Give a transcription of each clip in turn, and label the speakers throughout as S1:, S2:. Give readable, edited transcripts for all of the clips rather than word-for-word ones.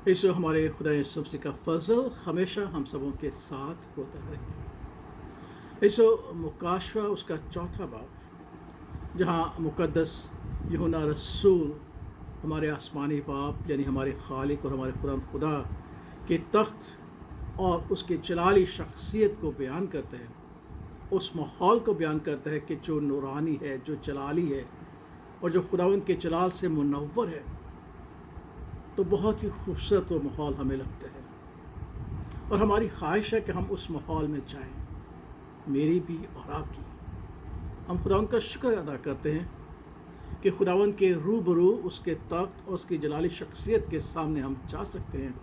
S1: यीशु हमारे खुदा यीशु मसीह का फजल हमेशा हम सबों के साथ होता है। यीशु मुकाशवा उसका चौथा बाब, जहाँ मुकद्दस यूहन्ना रसूल हमारे आसमानी बाप यानी हमारे खालिक और हमारे खुदा के तख्त और उसके जलाली शख्सियत को बयान करते हैं, उस माहौल को बयान करता है कि जो नूरानी है, जो जलाली है और जो खुदावंद के जलाल से मुनव्वर है। तो बहुत ही खूबसूरत वो माहौल हमें लगता है और हमारी ख्वाहिश है कि हम उस माहौल में जाएं, मेरी भी और आपकी। हम खुदावंद का शुक्र अदा करते हैं कि खुदावंद के रूबरू उसके तख्त और उसकी जलाली शख्सियत के सामने हम जा सकते हैं,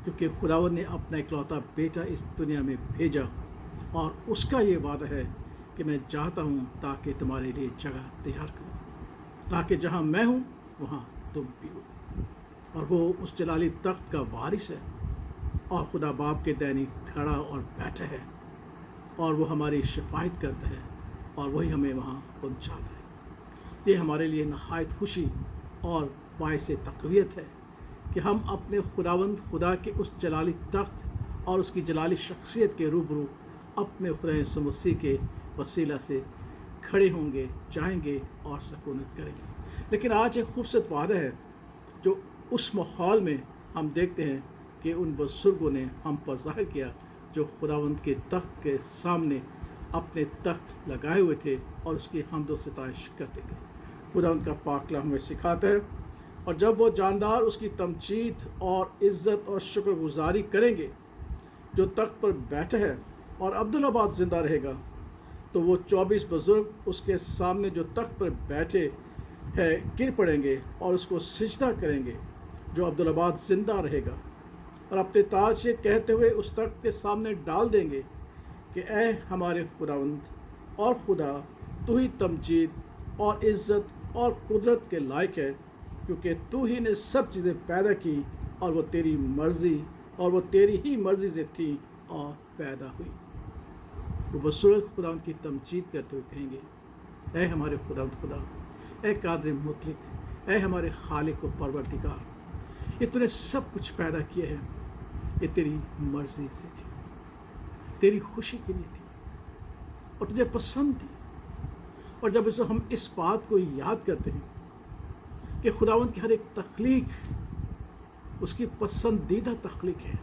S1: क्योंकि खुदावंद ने अपना इकलौता बेटा इस दुनिया में भेजा और उसका ये वादा है कि मैं चाहता हूँ ताकि तुम्हारे लिए जगह तैयार करूँ, ताकि जहाँ मैं हूँ वहाँ तुम भी हो। और वो उस जलाली तख्त का वारिस है और खुदा बाप के दैनी खड़ा और बैठा है और वो हमारी शिफायत करता है और वही हमें वहाँ पहुँचाता है। ये हमारे लिए नहायत खुशी और बाइस तक़वियत है कि हम अपने खुदावंद खुदा के उस जलाली तख्त और उसकी जलाली शख्सियत के रूबरू अपने खुदा यीशु मसीह के वसीला से खड़े होंगे, जाएंगे और सकूनत करेंगे। लेकिन आज एक खूबसूरत वादा है जो उस माहौल में हम देखते हैं कि उन बुजुर्गों ने हम पर ज़ाहिर किया, जो खुदावंद के तख्त के सामने अपने तख्त लगाए हुए थे और उसकी हम्द व सिताइश करते थे। खुदावंद का पाक कलाम हमें सिखाता है, और जब वो जानदार उसकी तमजीद और इज़्ज़त और शुक्रगुजारी करेंगे जो तख्त पर बैठा है और अब्दुल्लाबाद ज़िंदा रहेगा, तो वो 24 बुजुर्ग उसके सामने जो तख्त पर बैठे है गिर पड़ेंगे और उसको सिजदा करेंगे जो अब्दुल्लाबाद ज़िंदा रहेगा, और अपने ताज ये कहते हुए उस तख्त के सामने डाल देंगे कि ऐ हमारे खुदावंद और खुदा, तू ही तमजीद और इज़्ज़त और कुदरत के लायक है, क्योंकि तू ही ने सब चीज़ें पैदा की और वो तेरी ही मर्ज़ी से थी और पैदा हुई। वो बुजुर्ग खुदावंद की तमजीद करते हुए कहेंगे, ऐ हमारे खुदावंद खुदा, ऐ कादिर मुतलिक, ऐ हमारे खालिक व परवरदिगार, ये तूने सब कुछ पैदा किया है, ये तेरी मर्ज़ी से थी, तेरी खुशी के लिए थी और तुझे पसंद थी। और जब इसे हम इस बात को याद करते हैं कि खुदावंद की हर एक तख्लीक उसकी पसंदीदा तख्लीक है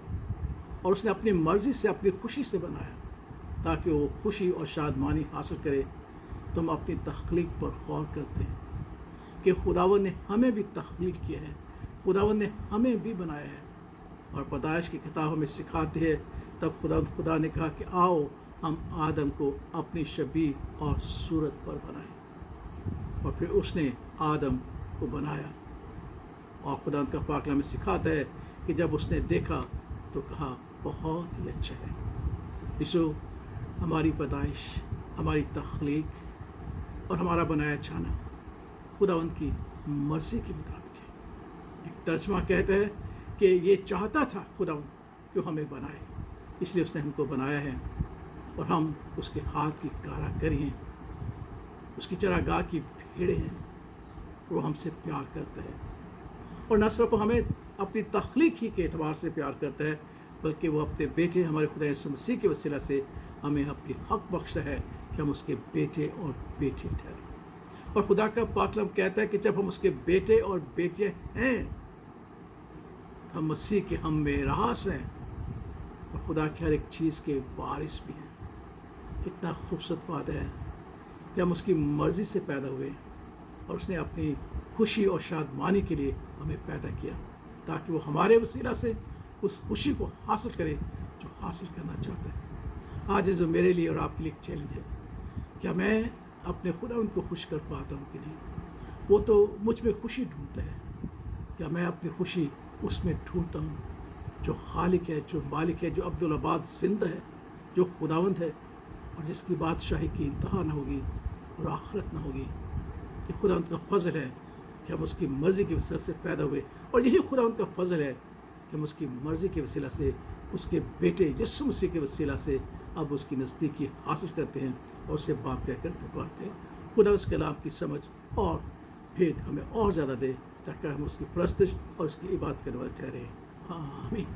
S1: और उसने अपनी मर्ज़ी से, अपनी खुशी से बनाया ताकि वो खुशी और शादमानी हासिल करे, तो हम अपनी तख्लीक पर गौर करते हैं कि खुदावंद ने हमें भी तख्लीक किया है, खुदावंद ने हमें भी बनाया है। और पैदाइश की किताब हमें सिखाती है, तब खुदा ने कहा कि आओ हम आदम को अपनी शबीह और सूरत पर बनाएं, और फिर उसने आदम को बनाया। और खुदा का पाक कलाम में सिखाता है कि जब उसने देखा तो कहा बहुत ही अच्छा है। यीशु हमारी पैदाइश, हमारी तख्लीक और हमारा बनाया जाना खुदावंद की मर्ज़ी के मुताबिक है। एक तर्जमा कहता है कि ये चाहता था खुदावंद कि हमें बनाए, इसलिए उसने हमको बनाया है और हम उसके हाथ की कारागरी हैं, उसकी चरागाह की भेड़ें हैं। वो हमसे प्यार करता है और न सिर्फ हमें अपनी तख्लीक ही के एतबार से प्यार करता है, बल्कि वो अपने बेटे हमारे खुदा यीशु मसीह के वसीला से हमें अपनी हक बख्शता है कि हम उसके बेटे और बेटी ठहरें। और खुदा का पाक कलाम कहता है कि जब हम उसके बेटे और बेटियां हैं तो हम मसीह के हम मेरास हैं और खुदा की हर एक चीज़ के वारिस भी हैं। कितना खूबसूरत वादा है कि हम उसकी मर्ज़ी से पैदा हुए और उसने अपनी खुशी और शादमानी के लिए हमें पैदा किया, ताकि वो हमारे वसीला से उस खुशी को हासिल करे जो हासिल करना चाहता है। आज जो मेरे लिए और आपके लिए एक चैलेंज है, क्या मैं अपने खुदा उनको खुश कर पाता हूँ कि नहीं? वो तो मुझ में खुशी ढूंढता है, क्या मैं अपनी खुशी उसमें ढूंढता हूँ जो खालिक है, जो मालिक है, जो अब्दुल्लाबाद ज़िंदा है, जो खुदावंद है और जिसकी बादशाही की इंतहा न होगी और आखिरत न होगी। ये खुदावंद का फजल है कि हम उसकी मर्ज़ी के वसीला से पैदा हुए, और यही खुदावंद का फजल है कि हम उसकी मर्ज़ी के वसीला से, उसके बेटे यीशु मसीह के वसीला से अब उसकी नज़दीकी हासिल करते हैं और उसे बाप कहकर पुकारते हैं। खुदा उस कलाम की समझ और भेद हमें और ज़्यादा दे, ताकि हम उसकी परस्तिश और उसकी इबादत करने वाले ठहरें। آمین.